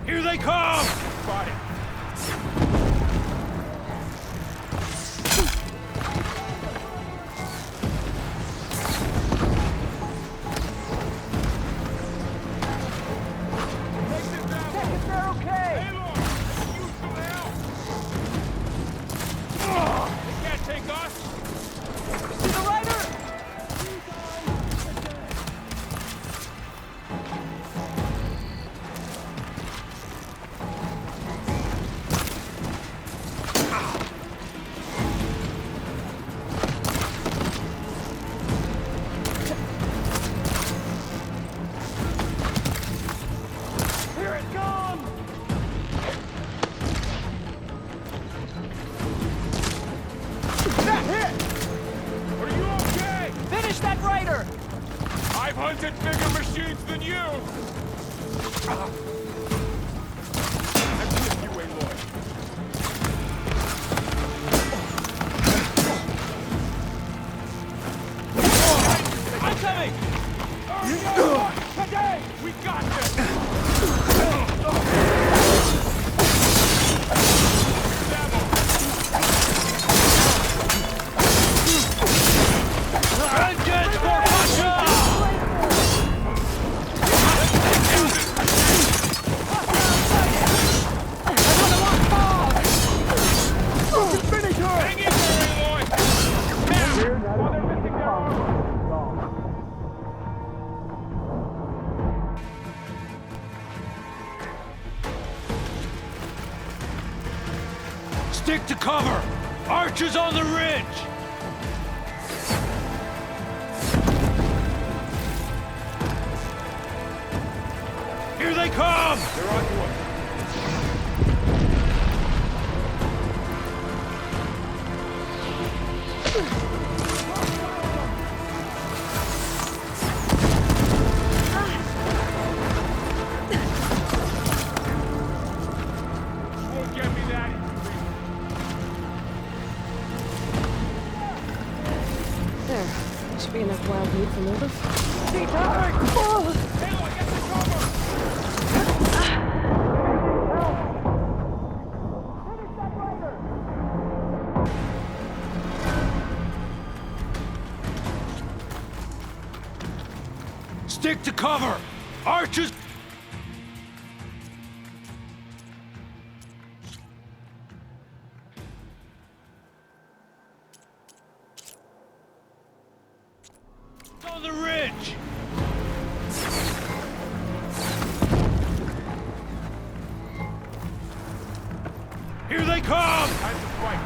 Here they come! Spotted. I've hunted bigger machines than you! I'm with you, Aloy. I'm coming! Today! We got this! Vengeance for Russia! Hang in there, Aloy! Now! While they're missing their arms! Stick to cover! Archers on the ridge! Here they come! They're on to us. Won't get me that easily. There. Should be enough wild meat for Nova. Aloy, get the cover! Stick to cover! Archers! On the ridge! Here they come! Time to fight.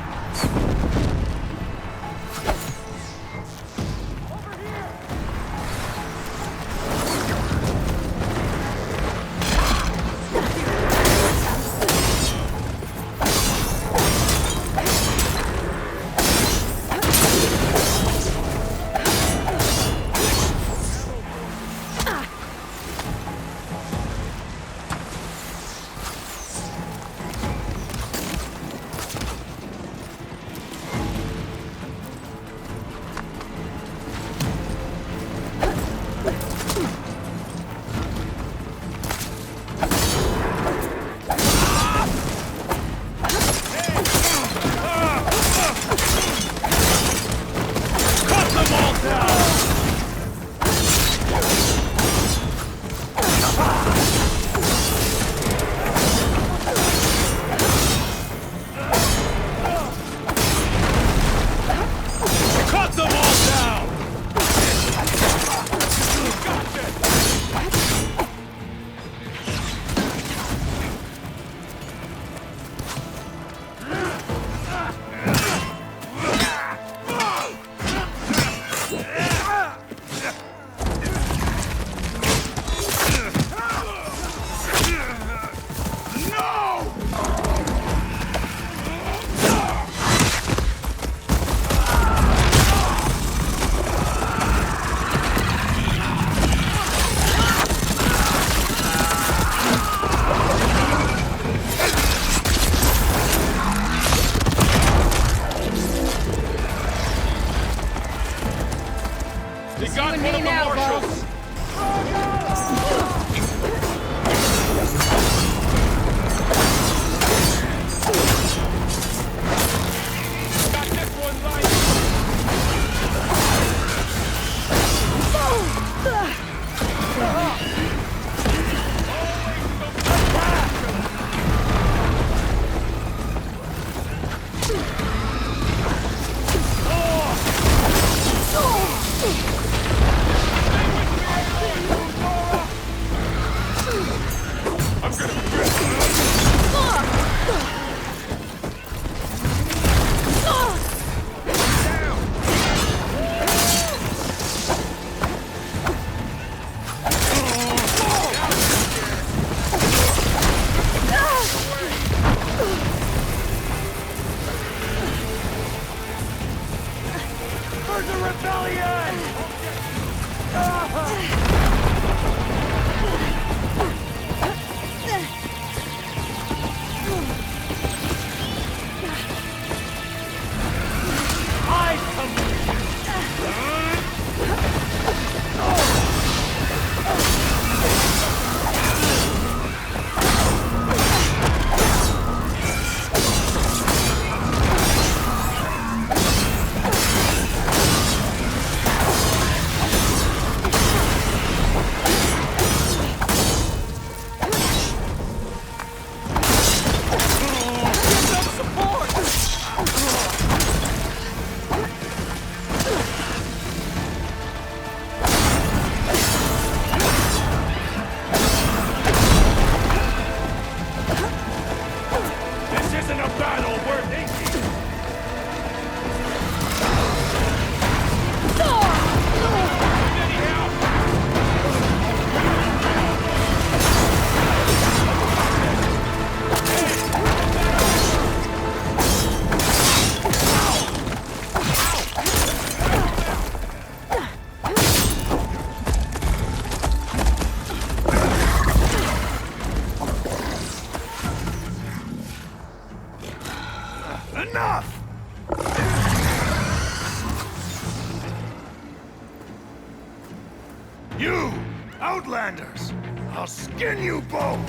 I'll skin you both!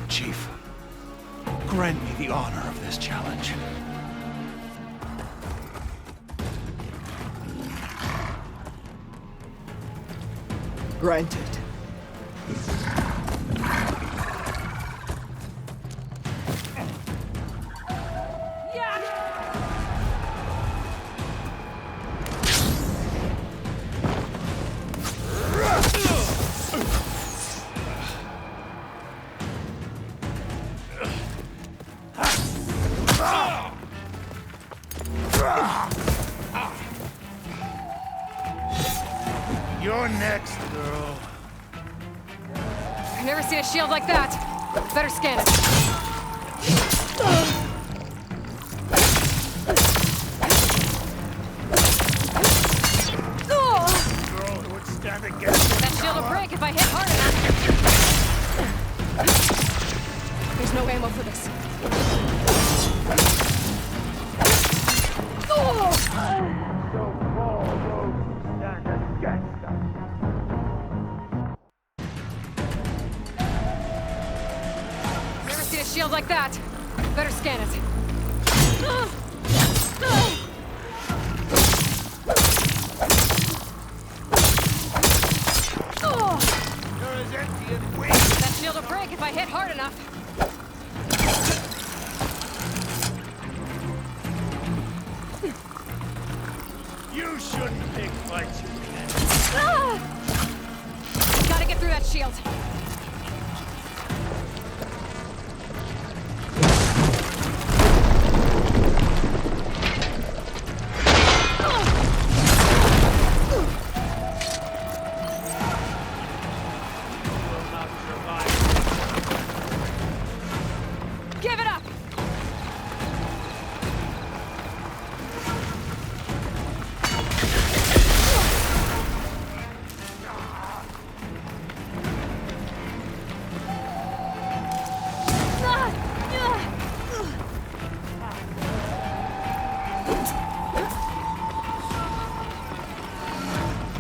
Chief, grant me the honor of this challenge. Granted. You're next, girl. I've never seen a shield like that. Better scan it. Girl who would stand against That shield will break if I hit hard enough. There's no ammo for this. Never seen a shield like that. Better scan it. You're as empty and weak. That shield will break if I hit hard enough. You shouldn't pick fights you can't. Gotta get through that shield. Give it up!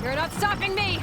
You're not stopping me!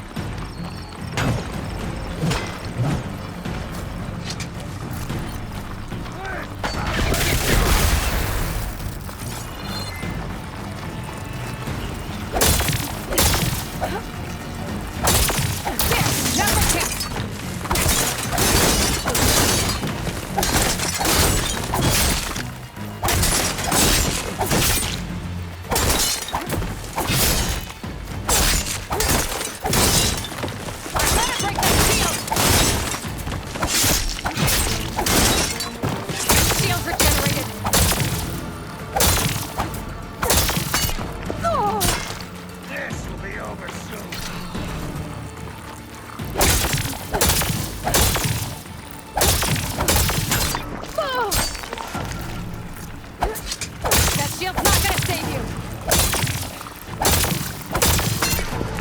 This will be over soon. That shield's not gonna save you!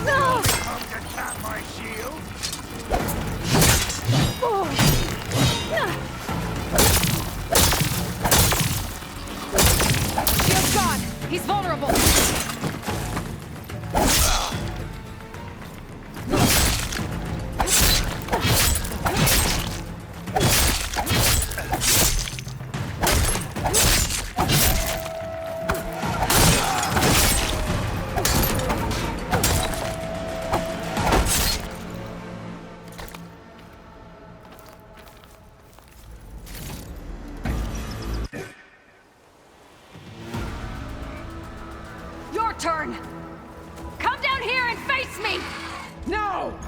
Come to tap my shield. Shield's gone! He's vulnerable! Your turn! Come down here and face me! No!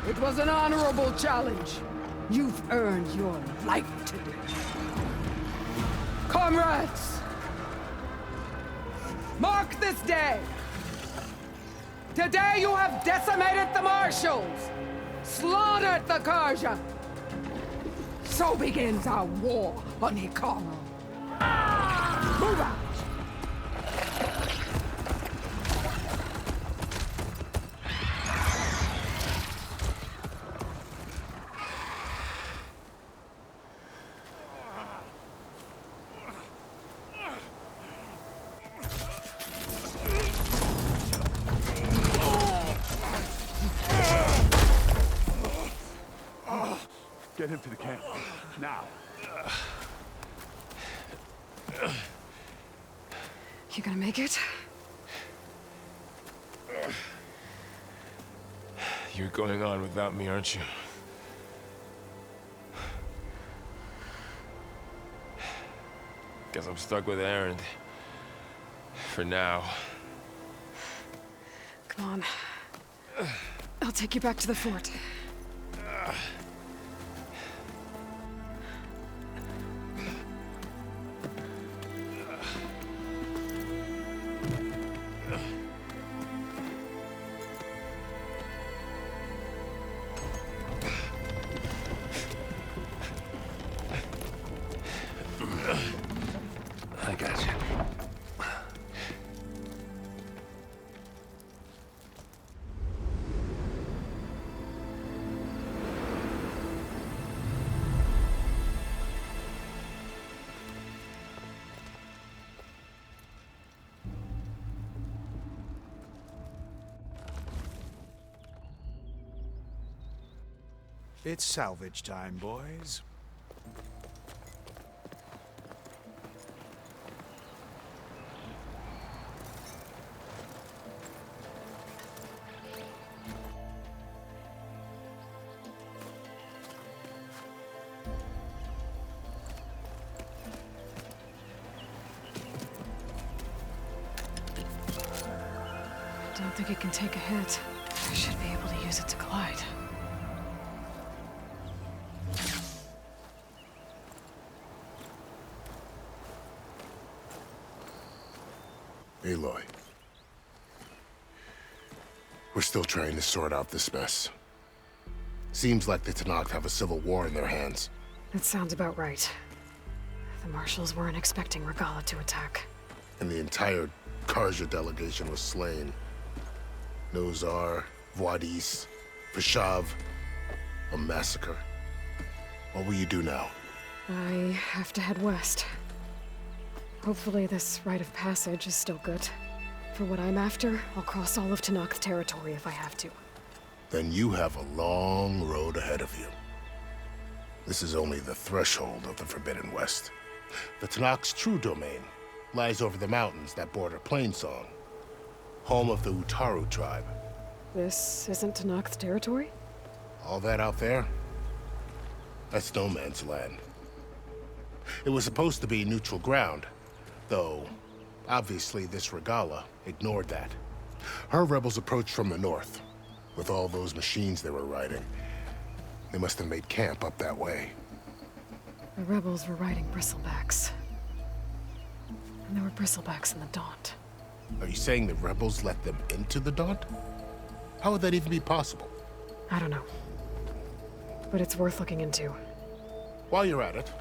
It was an honorable challenge. You've earned your life today. Comrades! Mark this day! Today you have decimated the Marshals! Slaughtered the Karja! So begins our war on Hikaru. Move out! Get him to the camp. Now. You gonna make it? You're going on without me, aren't you? Guess I'm stuck with Erend. For now. Come on. I'll take you back to the fort. I got you. It's salvage time, boys. Don't think it can take a hit. I should be able to use it to glide. Aloy. We're still trying to sort out this mess. Seems like the Tenakth have a civil war in their hands. That sounds about right. The Marshals weren't expecting Regalla to attack. And the entire Karja delegation was slain. Nozar, Vuadis, Vashav. A massacre. What will you do now? I have to head west. Hopefully this rite of passage is still good. For what I'm after, I'll cross all of Tenakth territory if I have to. Then you have a long road ahead of you. This is only the threshold of the Forbidden West. The Tenakth's true domain lies over the mountains that border Plainsong, home of the Utaru tribe. This isn't Tenakth territory? All that out there? That's no man's land. It was supposed to be neutral ground, though obviously this Regalla ignored that. Her rebels approached from the north, with all those machines they were riding. They must have made camp up that way. The rebels were riding bristlebacks. And there were bristlebacks in the Daunt. Are you saying the rebels let them into the Daunt? How would that even be possible? I don't know. But it's worth looking into. While you're at it,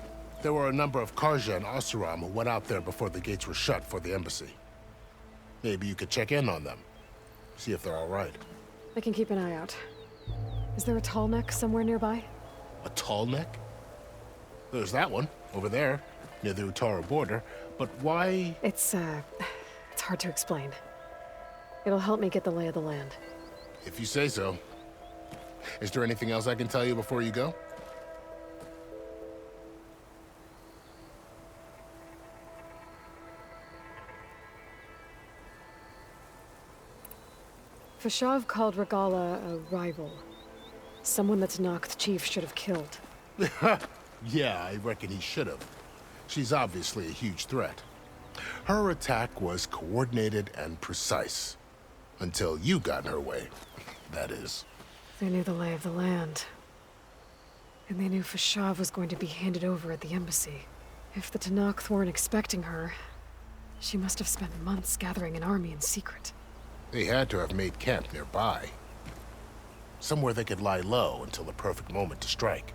there were a number of Karja and Oseram who went out there before the gates were shut for the embassy. Maybe you could check in on them. See if they're all right. I can keep an eye out. Is there a tall neck somewhere nearby? A tall neck? There's that one, over there, near the Utaru border. But why? It's hard to explain. It'll help me get the lay of the land. If you say so. Is there anything else I can tell you before you go? Vashav called Regalla a rival. Someone that Tenakth chief should have killed. Yeah, I reckon he should have. She's obviously a huge threat. Her attack was coordinated and precise. Until you got in her way, that is. They knew the lay of the land. And they knew Vashav was going to be handed over at the embassy. If the Tenakth weren't expecting her, she must have spent months gathering an army in secret. They had to have made camp nearby. Somewhere they could lie low until the perfect moment to strike.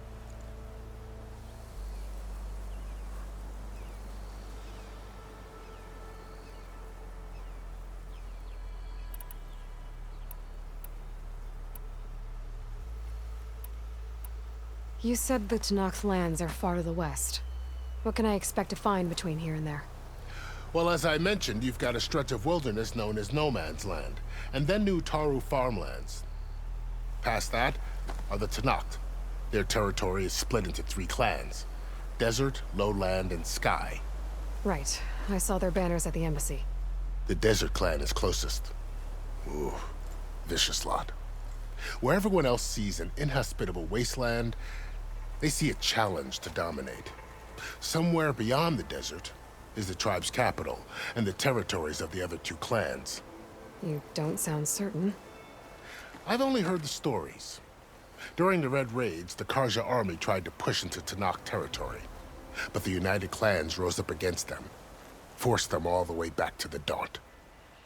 You said the Tenakth lands are far to the west. What can I expect to find between here and there? Well, as I mentioned, you've got a stretch of wilderness known as No Man's Land, and then Utaru farmlands. Past that are the Tenakth, Their territory is split into 3 clans: Desert, Lowland, and Sky. Right. I saw their banners at the embassy. The Desert clan is closest. Ooh, vicious lot. Where everyone else sees an inhospitable wasteland, they see a challenge to dominate. Somewhere beyond the desert is the tribe's capital and the territories of the other 2 clans. You don't sound certain. I've only heard the stories. During the Red Raids, the Karja army tried to push into Tanakh territory, but the United Clans rose up against them, forced them all the way back to the Daunt.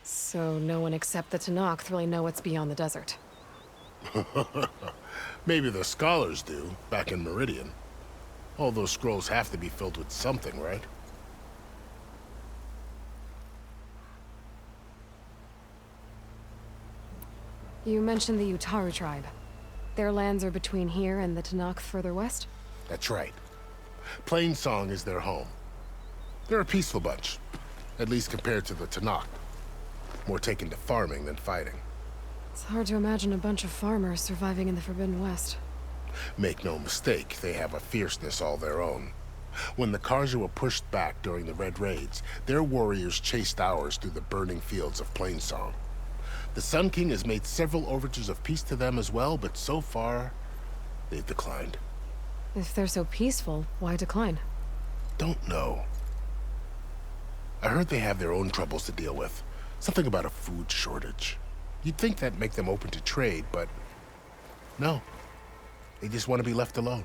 So no one except the Tenakth really know what's beyond the desert. Maybe the scholars do, back in Meridian. All those scrolls have to be filled with something, right? You mentioned the Utaru tribe. Their lands are between here and the Tenakth further west? That's right. Plainsong is their home. They're a peaceful bunch, at least compared to the Tanakh. More taken to farming than fighting. It's hard to imagine a bunch of farmers surviving in the Forbidden West. Make no mistake, they have a fierceness all their own. When the Karja were pushed back during the Red Raids, their warriors chased ours through the burning fields of Plainsong. The Sun King has made several overtures of peace to them as well, but so far, they've declined. If they're so peaceful, why decline? Don't know. I heard they have their own troubles to deal with. Something about a food shortage. You'd think that'd make them open to trade, but no. They just want to be left alone.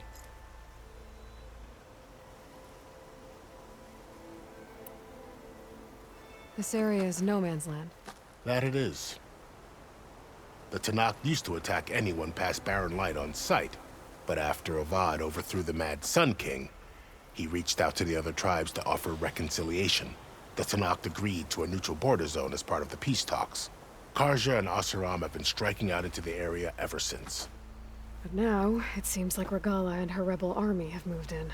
This area is no man's land. That it is. The Tanakh used to attack anyone past Barren Light on sight, but after Avad overthrew the Mad Sun King, he reached out to the other tribes to offer reconciliation. The Tanakh agreed to a neutral border zone as part of the peace talks. Karja and Oseram have been striking out into the area ever since. But now, it seems like Regala and her rebel army have moved in.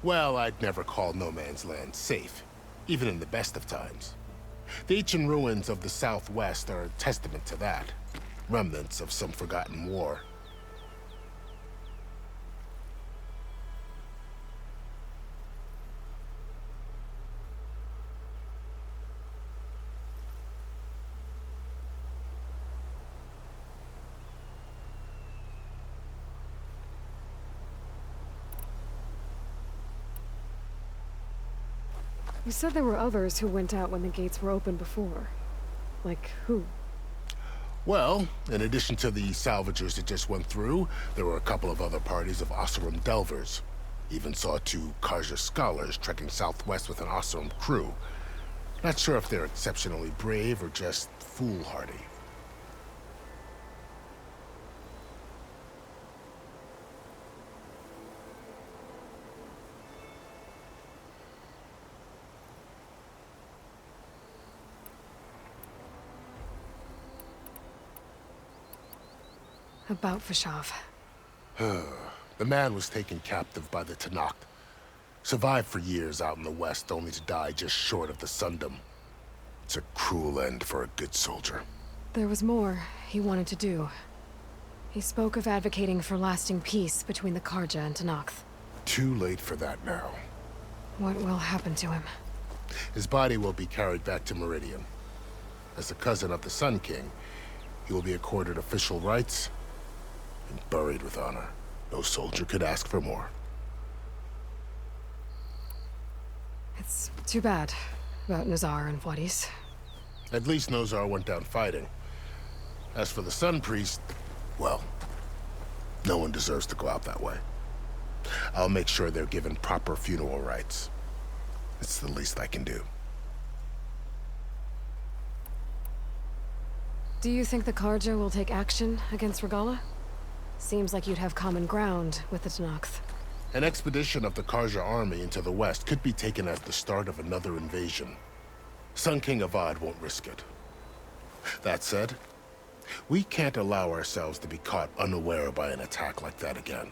Well, I'd never call no man's land safe, even in the best of times. The ancient ruins of the Southwest are a testament to that. Remnants of some forgotten war. You said there were others who went out when the gates were open before. Like who? Well, in addition to the salvagers that just went through, there were a couple of other parties of Oseram Delvers. Even saw 2 Karja scholars trekking southwest with an Oseram crew. Not sure if they're exceptionally brave or just foolhardy. About Fashav. The man was taken captive by the Tanakh. Survived for years out in the west, only to die just short of the Sundom. It's a cruel end for a good soldier. There was more he wanted to do. He spoke of advocating for lasting peace between the Karja and Tenakth. Too late for that now. What will happen to him? His body will be carried back to Meridian. As a cousin of the Sun King, he will be accorded official rights and buried with honor. No soldier could ask for more. It's too bad about Nazar and Wadis. At least Nozar went down fighting. As for the Sun Priest, well, no one deserves to go out that way. I'll make sure they're given proper funeral rites. It's the least I can do. Do you think the Karja will take action against Regala? Seems like you'd have common ground with the Tenakth. An expedition of the Karja army into the west could be taken as the start of another invasion. Sun King Avad won't risk it. That said, we can't allow ourselves to be caught unaware by an attack like that again.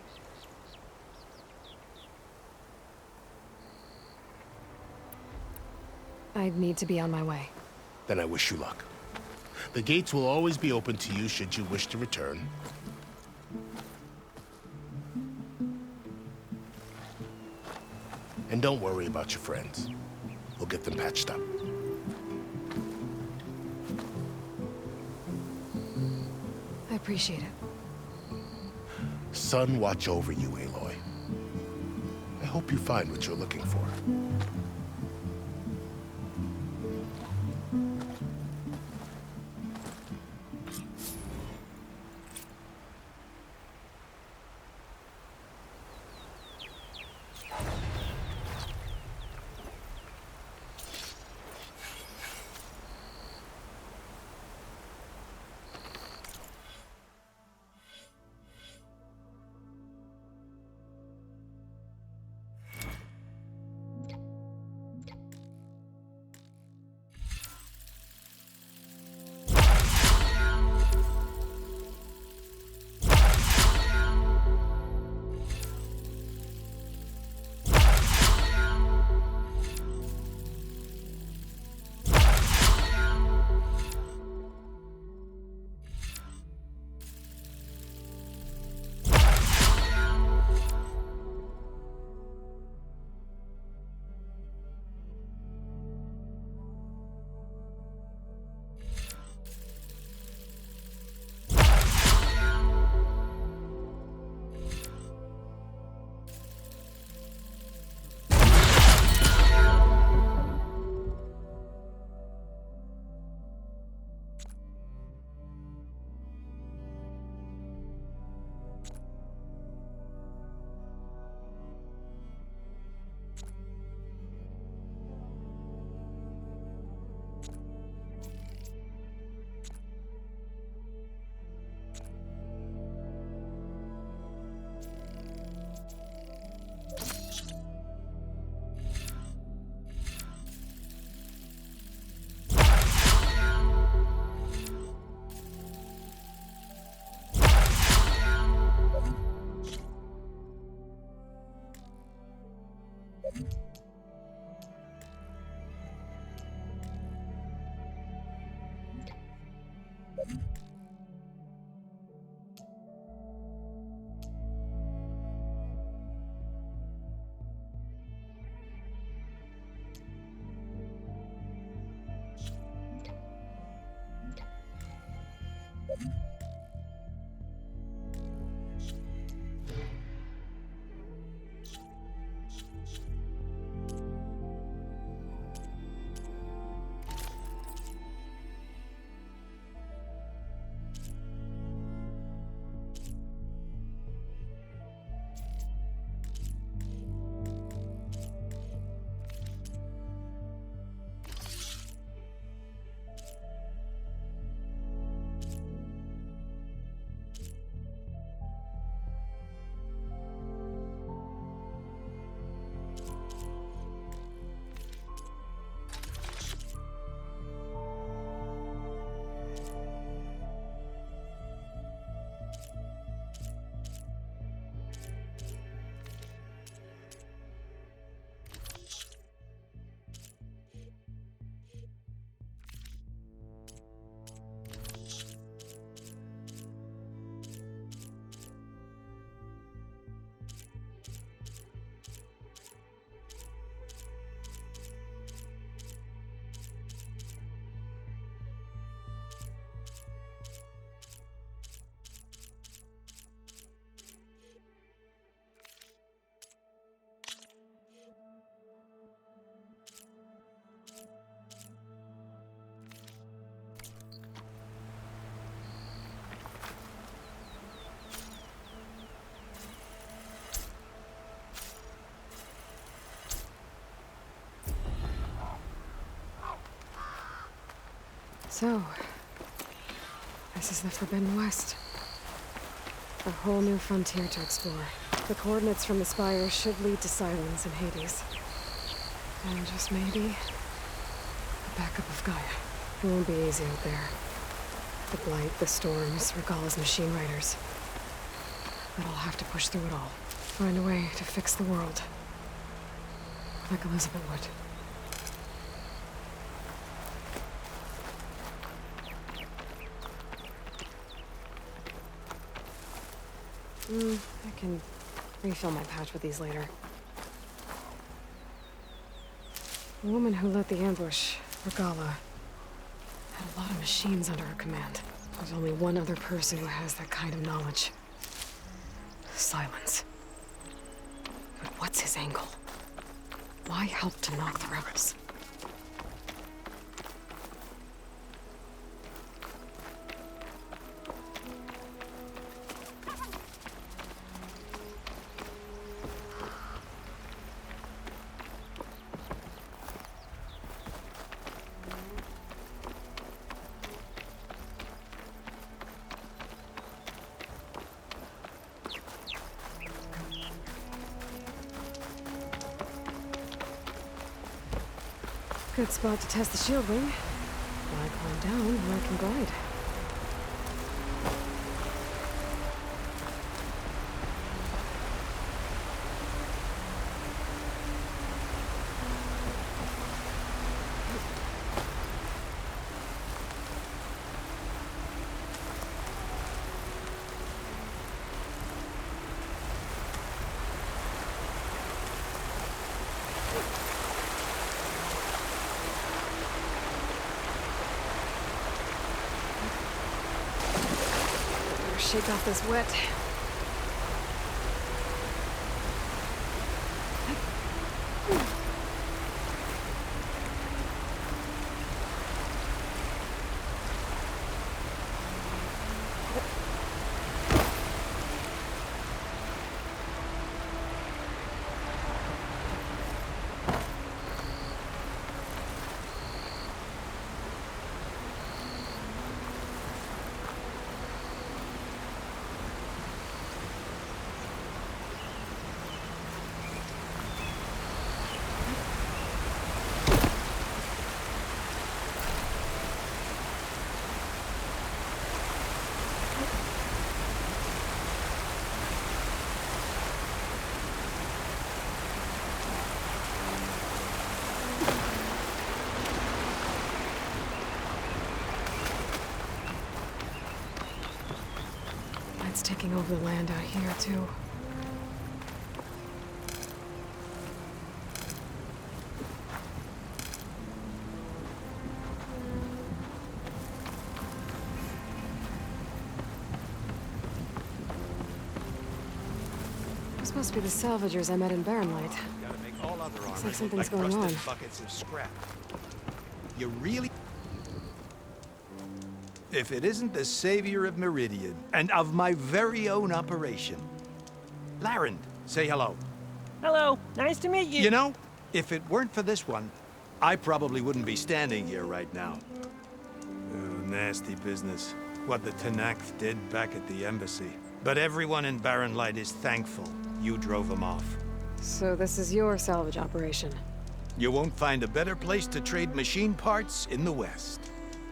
I'd need to be on my way. Then I wish you luck. The gates will always be open to you should you wish to return. And don't worry about your friends. We'll get them patched up. I appreciate it. Sun watch over you, Aloy. I hope you find what you're looking for. So, this is the Forbidden West. A whole new frontier to explore. The coordinates from the spire should lead to Silence and Hades. And just maybe, a backup of Gaia. It won't be easy out there. The Blight, the Storms, Regalla's machine riders. But I'll have to push through it all. Find a way to fix the world. Like Elizabeth would. I can refill my pouch with these later. The woman who led the ambush, Regala, had a lot of machines under her command. There's only one other person who has that kind of knowledge. Silence. But what's his angle? Why help to knock the rebels? Good spot to test the shield wing. Why climb down where I can glide? Shake off this wet. It's taking over the land out here, too. This must be the salvagers I met in Barren Light. Gotta make all other Looks armor like something's look going rusted on. buckets of scrap. You really... If it isn't the savior of Meridian, and of my very own operation. Larend, say hello. Hello, nice to meet you. You know, if it weren't for this one, I probably wouldn't be standing here right now. Oh, nasty business. What the Tenakth did back at the embassy. But everyone in Barren Light is thankful you drove them off. So this is your salvage operation. You won't find a better place to trade machine parts in the West.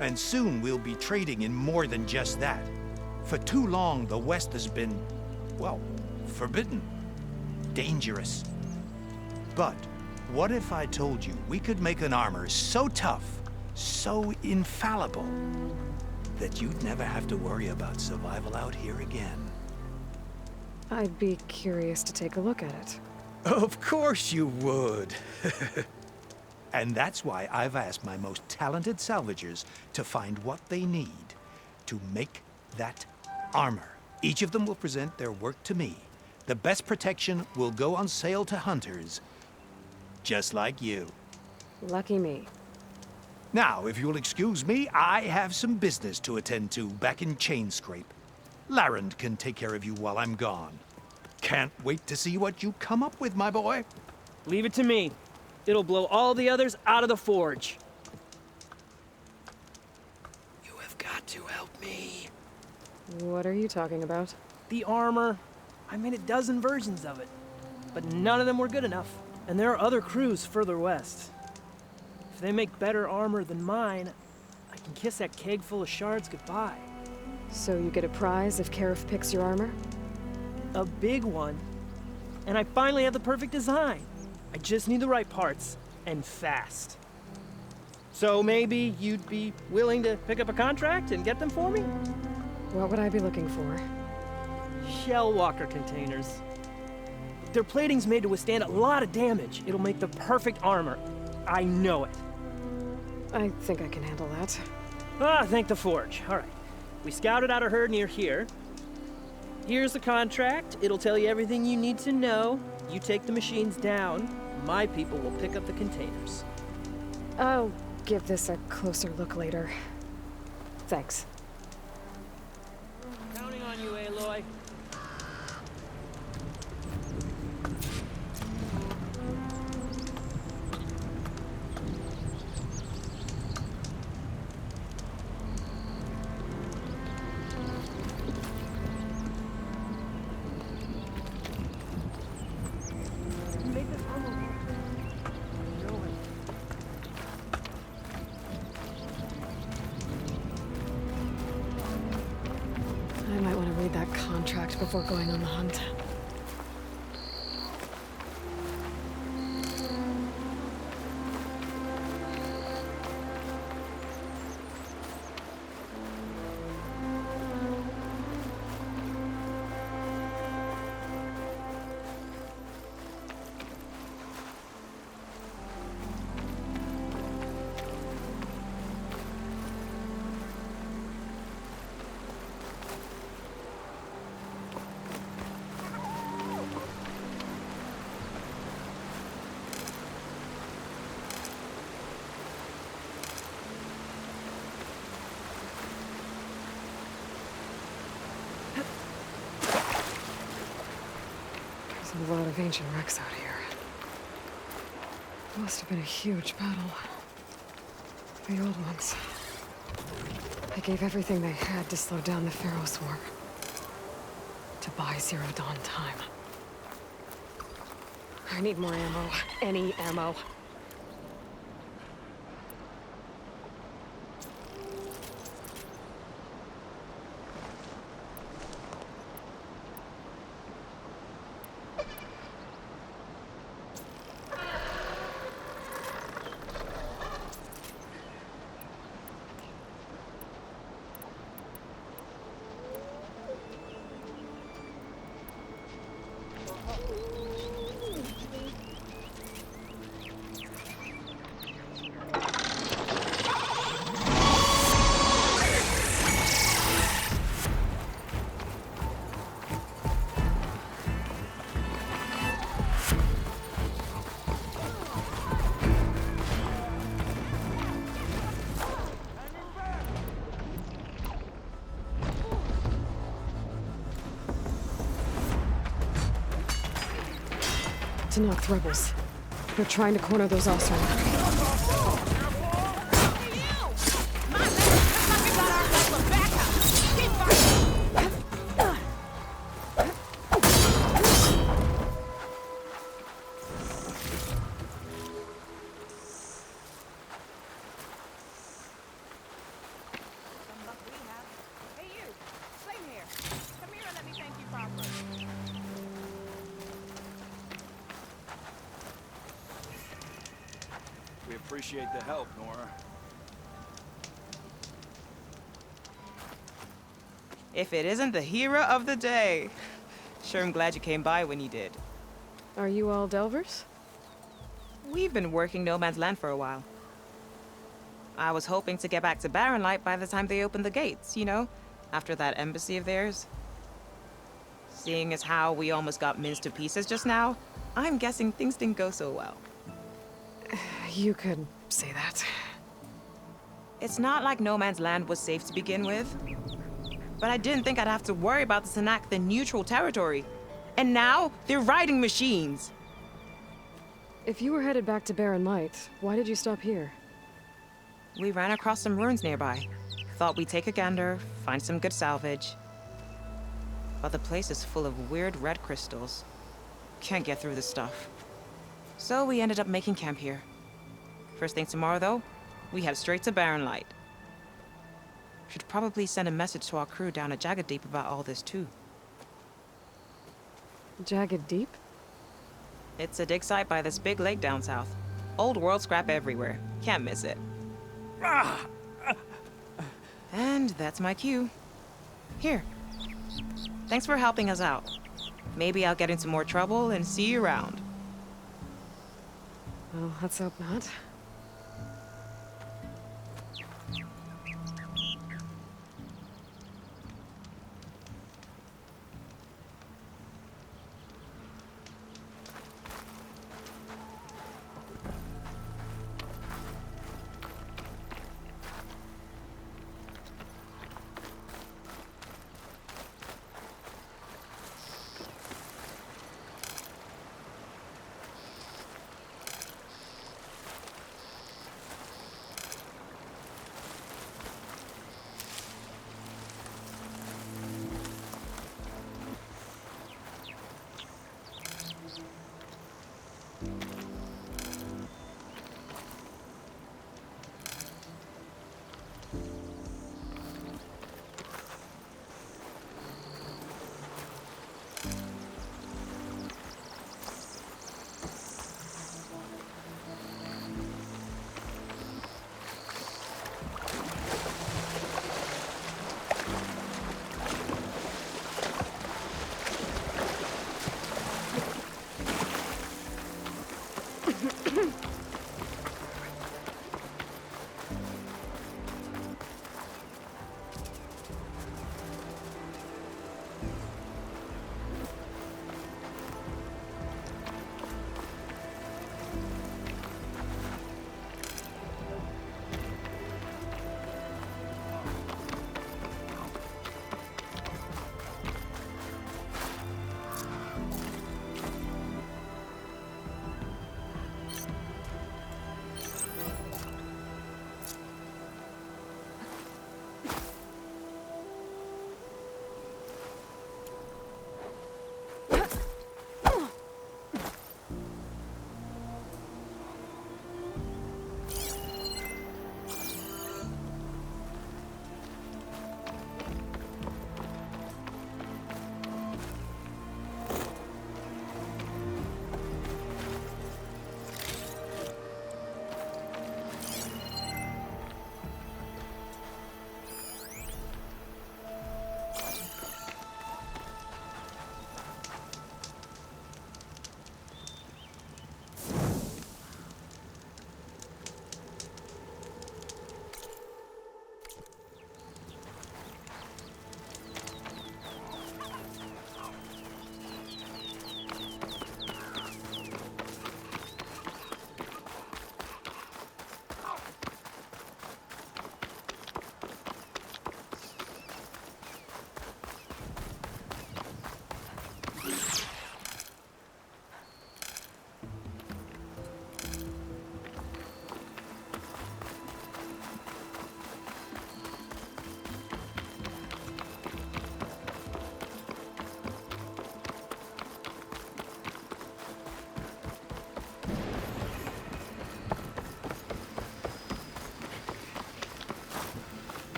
And soon we'll be trading in more than just that. For too long, the West has been, well, forbidden. Dangerous. But what if I told you we could make an armor so tough, so infallible, that you'd never have to worry about survival out here again? I'd be curious to take a look at it. Of course you would. And that's why I've asked my most talented salvagers to find what they need to make that armor. Each of them will present their work to me. The best protection will go on sale to hunters, just like you. Lucky me. Now, if you'll excuse me, I have some business to attend to back in Chainscrape. Larend can take care of you while I'm gone. Can't wait to see what you come up with, my boy. Leave it to me. It'll blow all the others out of the forge. You have got to help me. What are you talking about? The armor. I made a dozen versions of it, but none of them were good enough. And there are other crews further west. If they make better armor than mine, I can kiss that keg full of shards goodbye. So you get a prize if Karif picks your armor? A big one. And I finally have the perfect design. I just need the right parts, and fast. So maybe you'd be willing to pick up a contract and get them for me? What would I be looking for? Shell walker containers. Their plating's made to withstand a lot of damage. It'll make the perfect armor. I know it. I think I can handle that. Ah, thank the Forge. All right. We scouted out a herd near here. Here's the contract. It'll tell you everything you need to know. You take the machines down. My people will pick up the containers. I'll give this a closer look later. Thanks. Counting on you, Aloy. I might want to read that contract before going on the hunt. There's a lot of ancient wrecks out here. Must have been a huge battle. The old ones. They gave everything they had to slow down the Pharaoh swarm. To buy Zero Dawn time. I need more ammo. Any ammo. Tenakth rebels. They're trying to corner those Oseram. We appreciate the help, Nora. If it isn't the hero of the day. Sure, I'm glad you came by when you did. Are you all Delvers? We've been working No Man's Land for a while. I was hoping to get back to Barren Light by the time they opened the gates, you know? After that embassy of theirs. Seeing as how we almost got minced to pieces just now, I'm guessing things didn't go so well. You could say that. It's not like No Man's Land was safe to begin with. But I didn't think I'd have to worry about the Tenakth in neutral territory. And now, they're riding machines. If you were headed back to Barren Light, why did you stop here? We ran across some ruins nearby. Thought we'd take a gander, find some good salvage. But the place is full of weird red crystals. Can't get through the stuff. So we ended up making camp here. First thing tomorrow, though, we head straight to Barren Light. Should probably send a message to our crew down at Jagged Deep about all this, too. Jagged Deep? It's a dig site by this big lake down south. Old world scrap everywhere. Can't miss it. And that's my cue. Here. Thanks for helping us out. Maybe I'll get into more trouble and see you around. Well, let's hope not.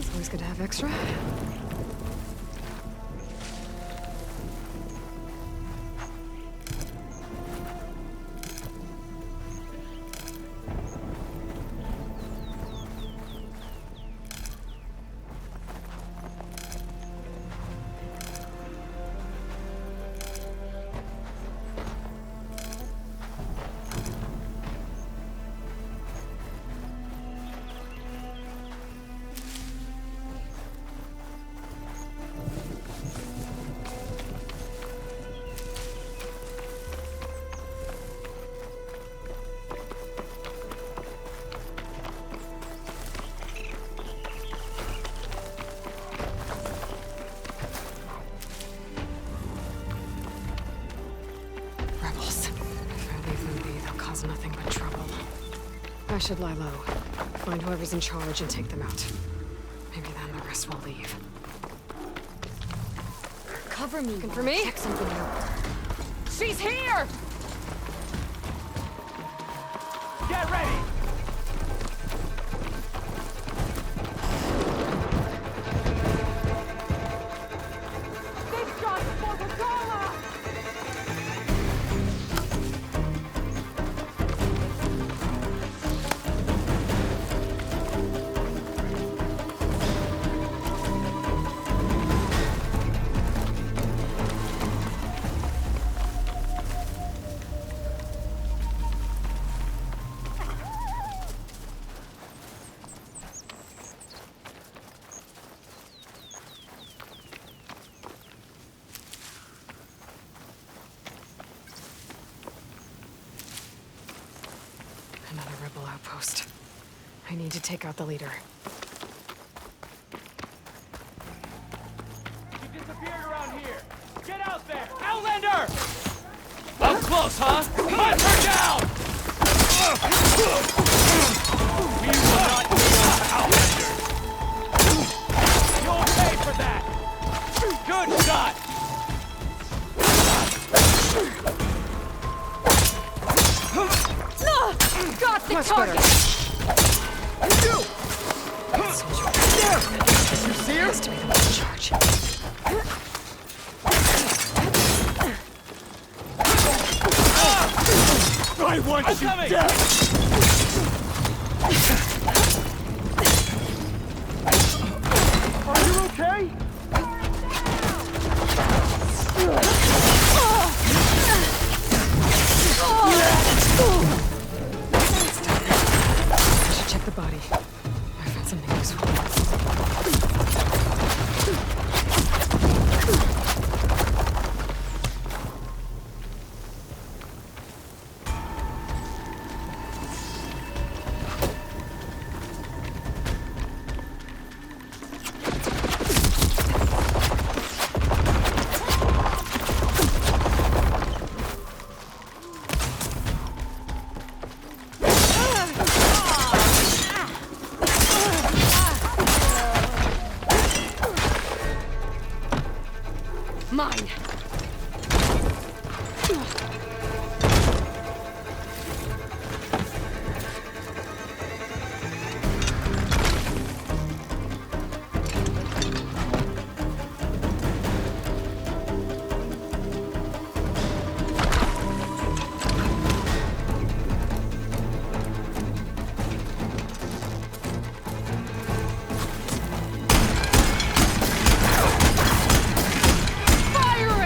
It's always good to have extra. Rebels. If I leave them be, they'll cause nothing but trouble. I should lie low. Find whoever's in charge and take them out. Maybe then the rest will leave. Cover me. Looking for me? Check something out. She's here! Get ready! Big shots for the Gala! Another rebel outpost. I need to take out the leader. You disappeared around here. Get out there! Outlander! Up close, huh? Hunt her down! We will not kill Outlander! You'll pay for that! Good shot! Got the Much target! You see her? Has to be the one in charge. I want you dead! Are you okay? I should check the body. I found something useful. Mine. Fire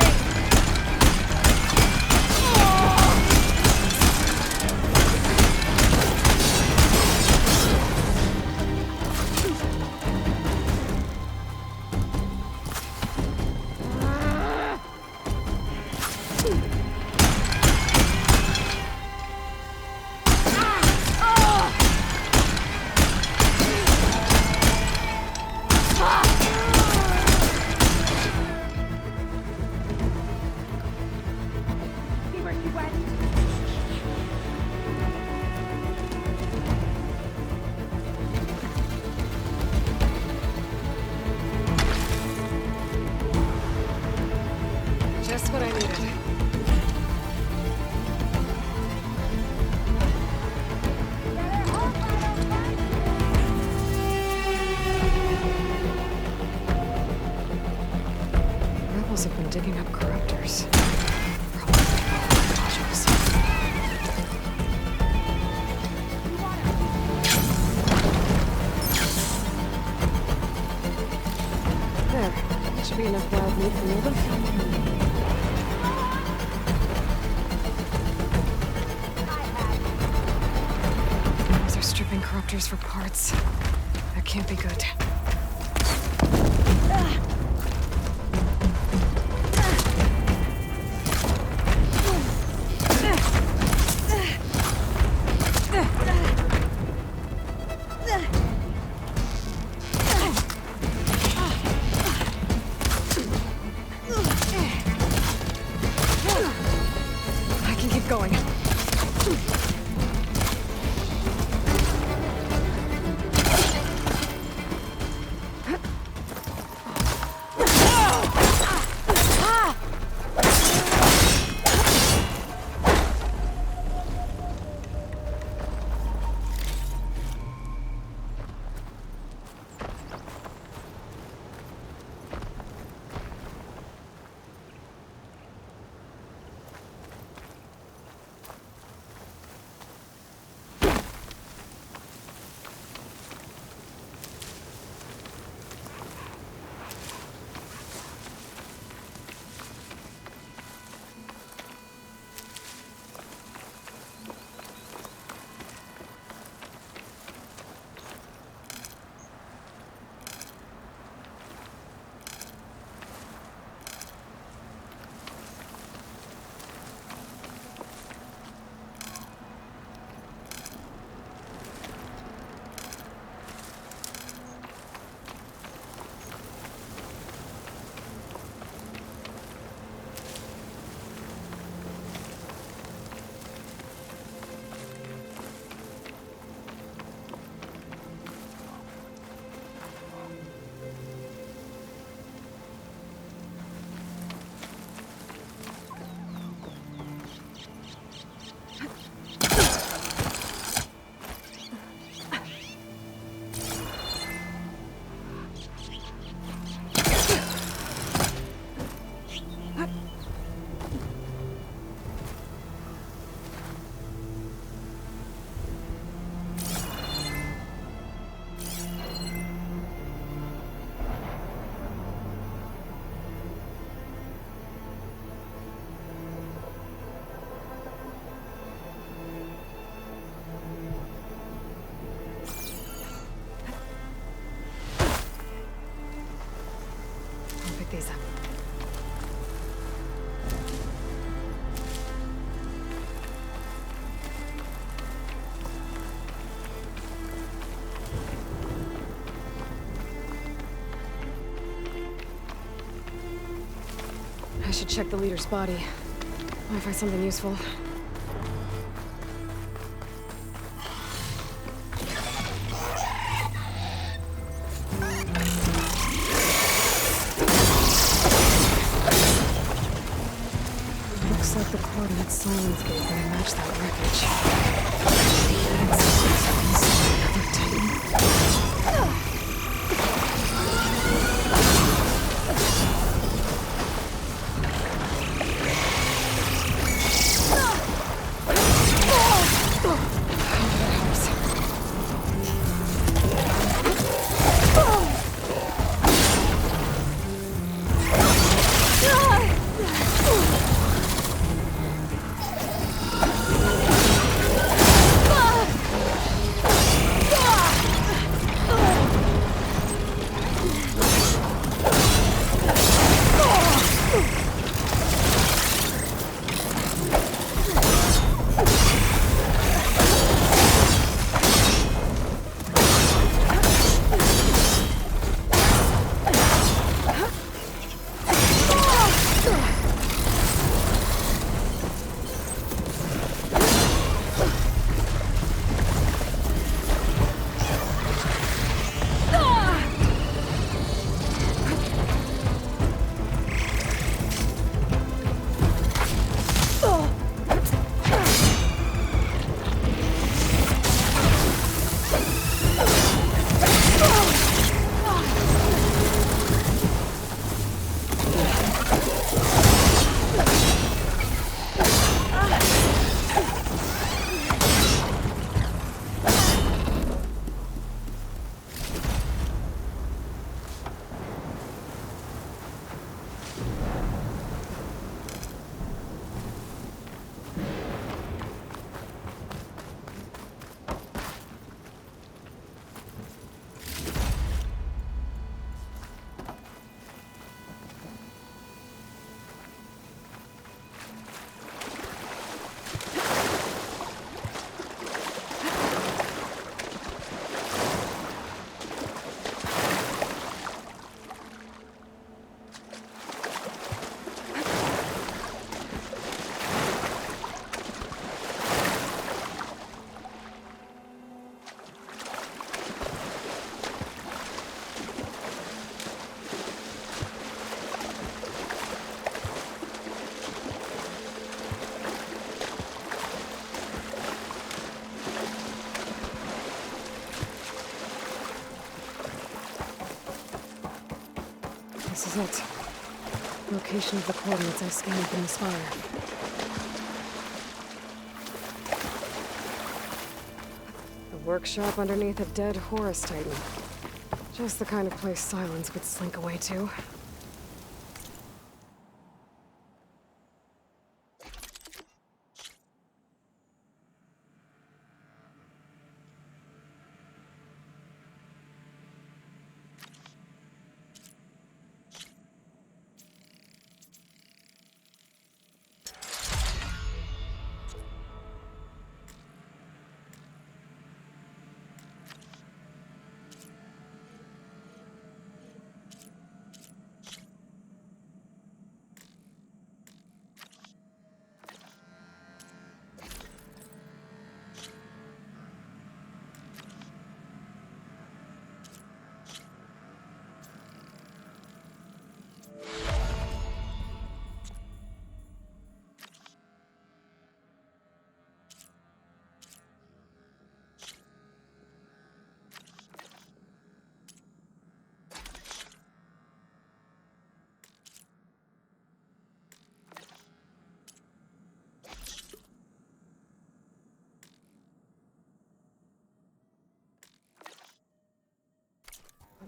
Skulls have been digging up corruptors. Probably modules. There. That should be enough wild meat for Nova. They're stripping corruptors for parts. That can't be good. I can keep going. These up. I should check the leader's body. Might find something useful. Looks like the coordinates Silence gave me match that wreckage. Another Titan. This is it. Location of the coordinates I scanned from the spire. A workshop underneath a dead Horus Titan. Just the kind of place Silence would slink away to.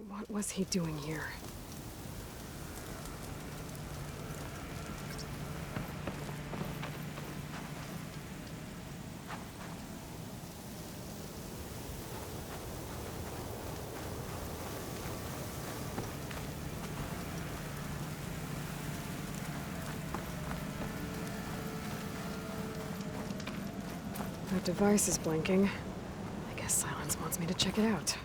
What was he doing here? That device is blinking. I guess Silence wants me to check it out.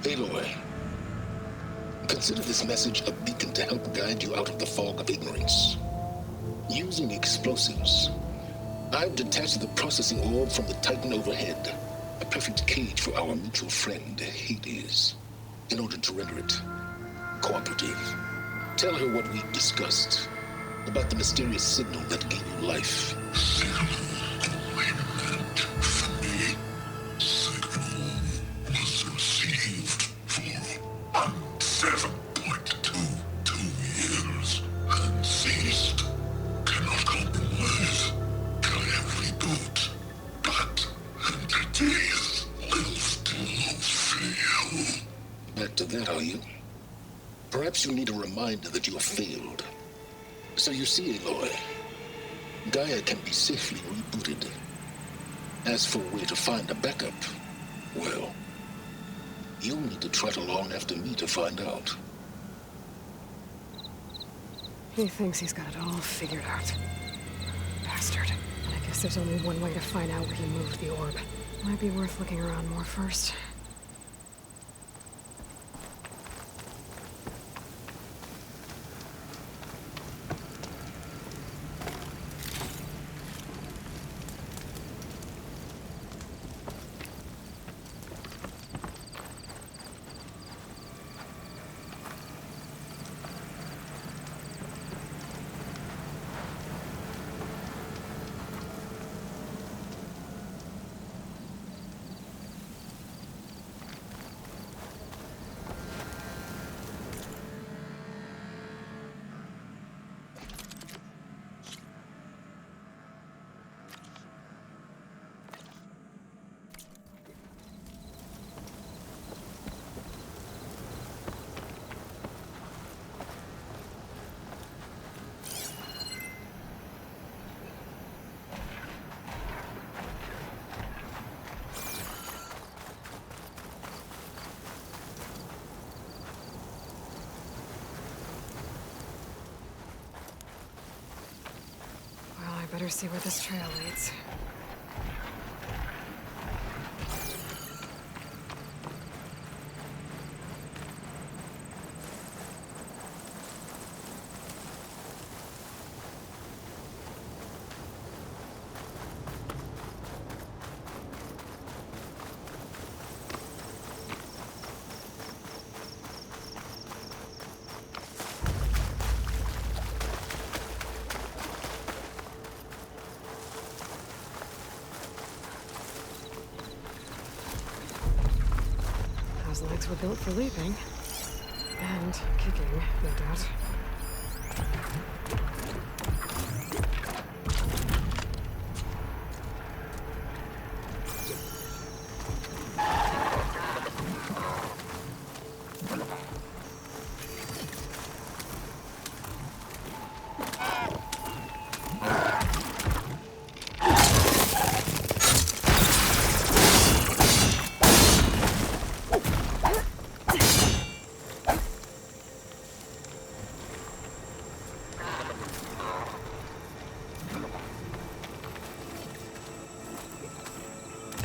Aloy, consider this message a beacon to help guide you out of the fog of ignorance. Using explosives, I've detached the processing orb from the Titan overhead, a perfect cage for our mutual friend, Hades, in order to render it cooperative. Tell her what we discussed about the mysterious signal that gave you life. Back to that, are you? Perhaps you need a reminder that you have failed. So you see, Aloy, Gaia can be safely rebooted. As for where to find a backup, well, you'll need to trot along after me to find out. He thinks he's got it all figured out. Bastard. I guess there's only one way to find out where he moved the orb. Might be worth looking around more first. Better see where this trail leads. Those legs were built for leaping. And kicking, no doubt.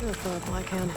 Go for it, Blackhand.